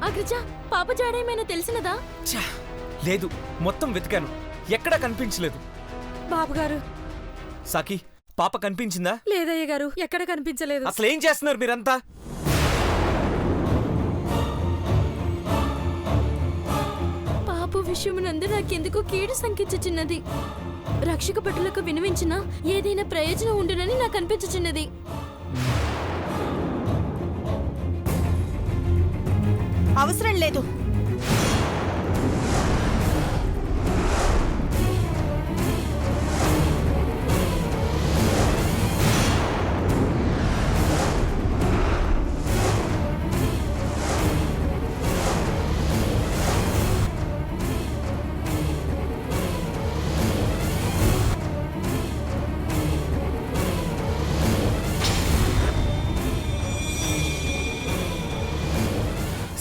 అగ్రజ, పాప జాడేమైనా తెలిసినదా? లేదు, మొత్తం వెతికాను, ఎక్కడా కనిపించలేదు. బాబుగారు, సాకి, పాప కనిపించిందా? లేదయ్య గారు, ఎక్కడ కనిపించలేదు. అసలు ఏం చేస్తున్నారు మీరంతా? పాప విషయమునందు నాకెందుకు కీడు సంకించుచున్నది. రక్షక భటులకు వినవించినా ఏదైనా ప్రయోజనం ఉండునని నాకు అనిపించుచున్నది. అవసరం లేదు.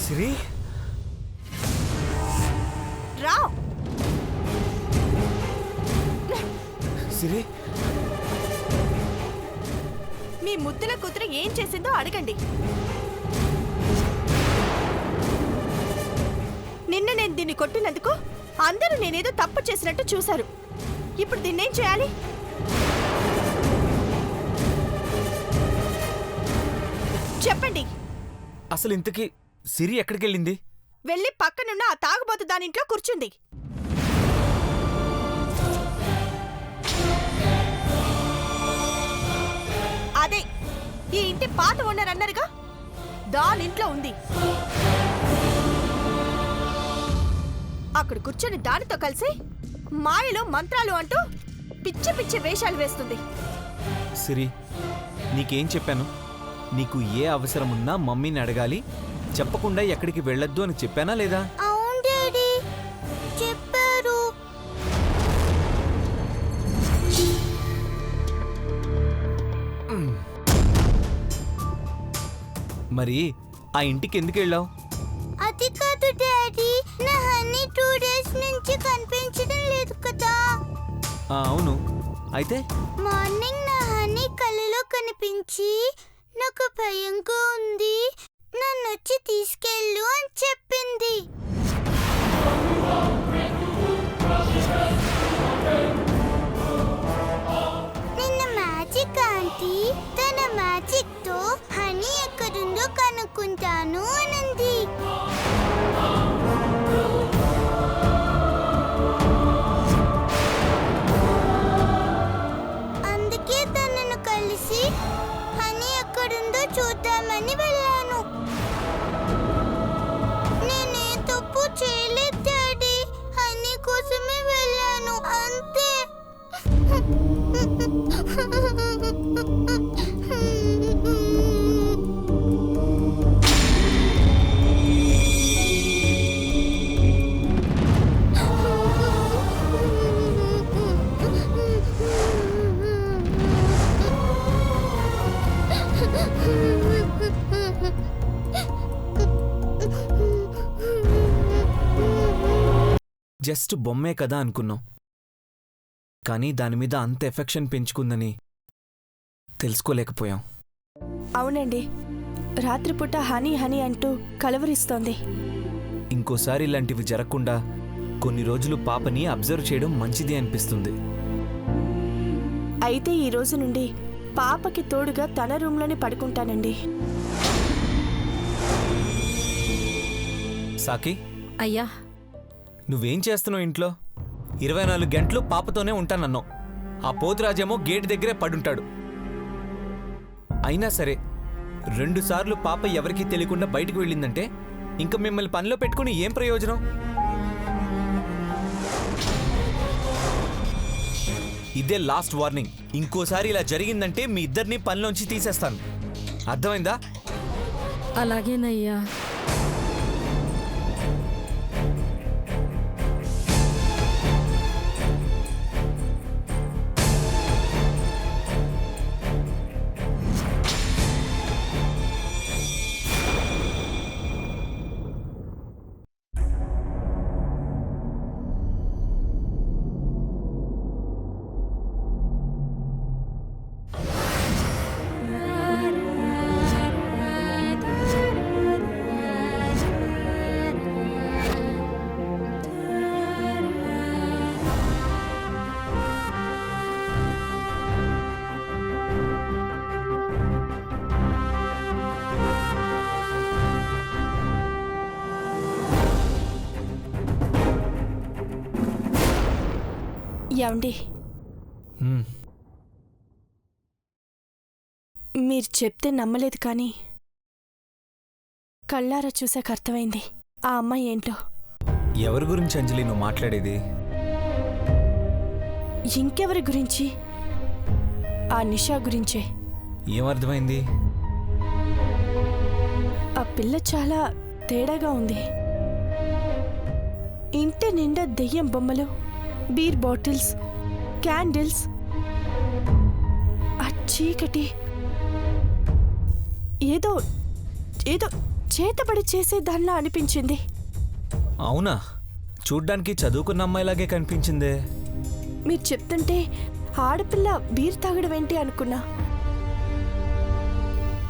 సిరి, రా. సిరి, మీ ముద్దుల కూతురు ఏం చేసిందో అడగండి. నిన్న నేను దీన్ని కొట్టినందుకు అందరూ నేనేదో తప్పు చేసినట్టు చూశారు. ఇప్పుడు దీన్నేం చేయాలి? చెప్పండి. అసలు ఇంతకీ సిరి ఎక్కడికెళ్ళింది? వెళ్ళి పక్కనున్న ఆ తాగుబోతు దానింట్లో కూర్చుంది. అదే ఈ ఇంటి పాత ఓనర్ అన్నారుగా, దానింట్లో ఉంది. అక్కడ కూర్చొని దానితో కలిసి మాయలో మంత్రాలు అంటూ పిచ్చి పిచ్చి వేషాలు వేస్తుంది. సిరి, నీకేం చెప్పాను? నీకు ఏ అవసరమున్నా మమ్మీని అడగాలి, చెప్పకుండా ఎక్కడికి వెళ్ళొద్దు అని చెప్పానా లేదా? అవును డాడీ, చెప్పారు. మరి ఆ ఇంటికి ఎందుకు వెళ్ళావు? అది కాదు డాడీ, నా హనీ 2 days నుంచి కనిపించడం లేదు కదా. అవును, అయితే మార్నింగ్ నా హనీ కళ్ళలో కనిపించి నాకు భయంగా ఉంది, నన్ను వచ్చి తీసుకెళ్ళు అని చెప్పింది. నిన్న మ్యాజిక్ ఆంటీ తన మ్యాజిక్ తో హనీ ఎక్కడుందో కనుక్కుంటాను అనంది. అందుకే తనను కలిసి హనీ ఎక్కడుందో చూద్దామని వెళ్ళాను. నేనే తప్పు చేయలేదు డాడీ, హనీ కోసమే వెళ్ళాను అంతే. జస్ట్ బొమ్మే కదా అనుకున్నాం, కానీ దానిమీద అంత ఎఫెక్షన్ పెంచుకుందని తెలుసుకోలేకపోయాం. అవునండి, రాత్రిపూట హనీ హనీ అంటూ కలవరిస్తోంది. ఇంకోసారి ఇలాంటివి జరగకుండా కొన్ని రోజులు పాపని అబ్జర్వ్ చేయడం మంచిది అనిపిస్తుంది. అయితే ఈ రోజు నుండి పాపకి తోడుగా తన రూమ్లోనే పడుకుంటానండి. సాకి, అయ్యా, నువ్వేం చేస్తున్నావు ఇంట్లో? 24 గంటలు పాపతోనే ఉంటానన్నావు. ఆ పోతురాజేమో గేటు దగ్గరే పడుంటాడు. అయినా సరే 2 సార్లు పాప ఎవరికీ తెలియకుండా బయటకు వెళ్ళిందంటే ఇంక మిమ్మల్ని పనిలో పెట్టుకుని ఏం ప్రయోజనం? ఇదే లాస్ట్ వార్నింగ్. ఇంకోసారి ఇలా జరిగిందంటే మీ ఇద్దరిని పనిలోంచి తీసేస్తాను. అర్థమైందా? అలాగేనయ్యా. యాండి, హ్మ్, మీరు చెప్తే నమ్మలేదు కానీ కళ్ళారా చూసాక అర్థమైంది ఆ అమ్మాయి ఏంటో. ఎవరి గురించి అంజలి నువ్వు మాట్లాడేది? ఇంకెవరి గురించి? ఆ నిషా గురించే. ఏమర్థమైంది? ఆ పిల్ల చాలా తేడాగా ఉంది. ఇంటి నిండా దెయ్యం బొమ్మలు, బీర్ బాటిల్స్, క్యాండిల్స్, ఆ చీకటి ఏదో ఏదో చేతబడి చేసేదానిలా అనిపించింది. అవునా? చూడ్డానికి చదువుకున్న అమ్మాయిలాగే కనిపించిందే. మీరు చెప్తుంటే ఆడపిల్ల బీర్ తాగడం ఏంటి అనుకున్నా.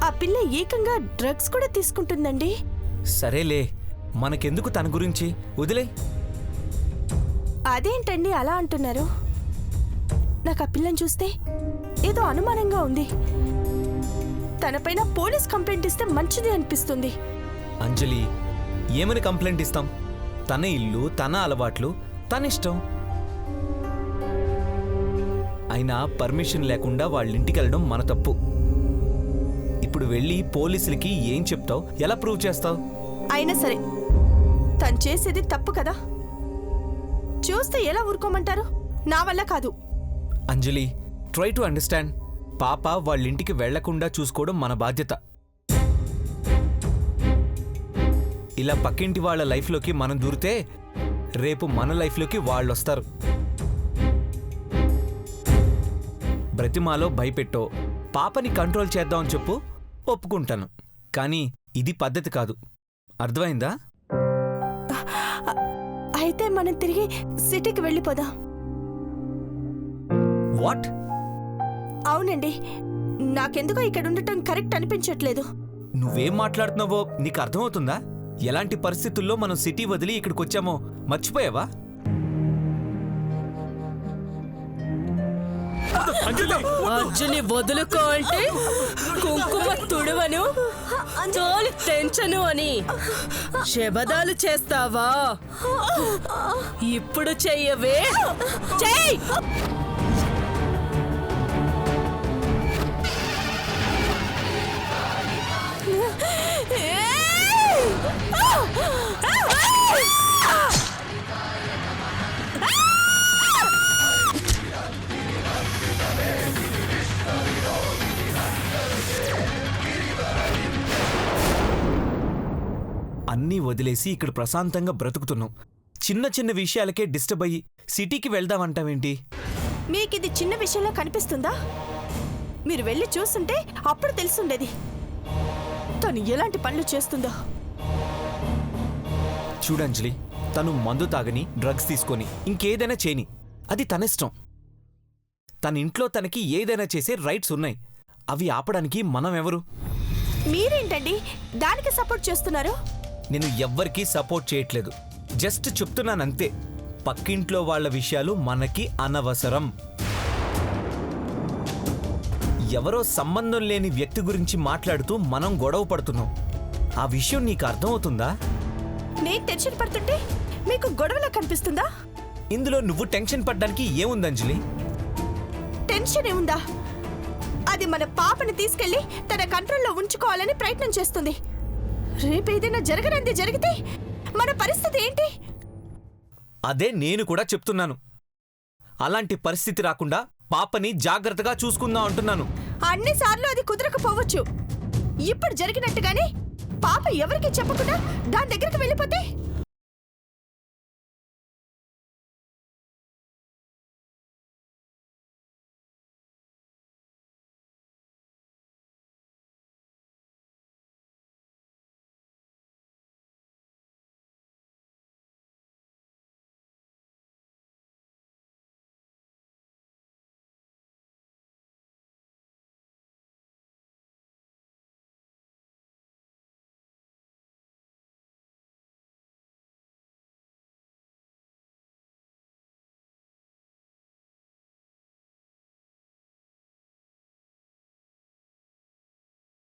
ఆ పిల్ల ఏకంగా డ్రగ్స్ కూడా తీసుకుంటుందండి. సరేలే, మనకెందుకు తన గురించి, వదిలే. అదేంటండి అలా అంటున్నారు? నాకు ఆ పిల్లని చూస్తే ఏదో అనుమానంగా ఉంది. తనపైన పోలీస్ కంప్లైంట్ ఇస్తే మంచిది అనిపిస్తుంది. అంజలి, ఏమని కంప్లైంట్ ఇస్తాం? తన ఇల్లు, తన అలవాట్లు, తన ఇష్టం. అయినా పర్మిషన్ లేకుండా వాళ్ళ ఇంటికి వెళ్ళడం మన తప్పు. ఇప్పుడు వెళ్ళి పోలీసులకి ఏం చెప్తావు? ఎలా ప్రూవ్ చేస్తావు? అయినా సరే తను చేసేది తప్పు కదా, చూస్తే ఎలా ఊరుకోమంటారు? నా వల్ల కాదు. అంజలి, ట్రై టు అండర్స్టాండ్. పాప వాళ్ళ ఇంటికి వెళ్లకుండా చూసుకోవడం మన బాధ్యత. ఇలా పక్కింటి వాళ్ళ లైఫ్లోకి మనం దూరితే రేపు మన లైఫ్లోకి వాళ్ళు వస్తారు. బ్రతిమాలో భయపెట్టో పాపని కంట్రోల్ చేద్దామని చెప్పు, ఒప్పుకుంటాను. కానీ ఇది పద్ధతి కాదు. అర్థమైందా? అయితే మనం తిరిగి సిటీకి వెళ్ళిపోదాం. వాట్? అవునండి, నాకెందుకో ఇక్కడ ఉండటం కరెక్ట్ అనిపించట్లేదు. నువ్వేం మాట్లాడుతున్నావో నీకు అర్థమవుతుందా? ఎలాంటి పరిస్థితుల్లో మనం సిటీ వదిలి ఇక్కడికి వచ్చామో మర్చిపోయావా? అంజలి వదులుకో అంటే కుంకుమ తుడువను, తోలు తెంచను అని శబదాలు చేస్తావా? ఇప్పుడు చెయ్యవే, చెయ్యి. అన్నీ వదిలేసి ఇక్కడ ప్రశాంతంగా బ్రతుకుతున్నాం. చిన్న చిన్న విషయాలకే డిస్టర్బ్ అయ్యి సిటీకి వెళ్దామంటావేంటి? మీకిది చిన్న విషయంలో కనిపిస్తుందా? మీరు వెళ్ళి చూస్తుంటే అప్పుడు తెలుసుండేది తను ఎలాంటి పనులు చేస్తుందో. చూడంజలి, తను మందు తాగని, డ్రగ్స్ తీసుకొని ఇంకేదైనా చేయని, అది తనిష్టం. తన ఇంట్లో తనకి ఏదైనా చేసే రైట్స్ ఉన్నాయి. అవి ఆపడానికి మనం ఎవరు? మీరేంటండి దానికి సపోర్ట్ చేస్తున్నారు? నేను ఎవ్వరికీ సపోర్ట్ చేయట్లేదు, జస్ట్ చెప్తున్నానంతే. పక్కింట్లో వాళ్ళ విషయాలు మనకి అనవసరం. ఎవరో సంబంధం లేని వ్యక్తి గురించి మాట్లాడుతూ మనం గొడవ పడుతున్నాం. ఆ విషయం నీకు అర్థమవుతుందా? నేను టెన్షన్ పడుతుంటే మీకు గొడవలా కనిపిస్తుందా? ఇందులో నువ్వు టెన్షన్ పడ్డానికి ఏముంది అంజలి? టెన్షన్ ఏముందా? అది మన పాపని తీసుకెళ్లి తన కంట్రోల్లో ఉంచుకోవాలని ప్రయత్నం చేస్తుంది. రేపు ఏదైనా జరగనంది జరిగితే మన పరిస్థితి ఏంటి? అదే నేను కూడా చెప్తున్నాను. అలాంటి పరిస్థితి రాకుండా పాపని జాగ్రత్తగా చూసుకుందాం అంటున్నాను. అన్నిసార్లు అది కుదరకపోవచ్చు. ఇప్పుడు జరిగినట్టుగానే పాప ఎవరికి చెప్పకుండా దాని దగ్గరికి వెళ్ళిపోతే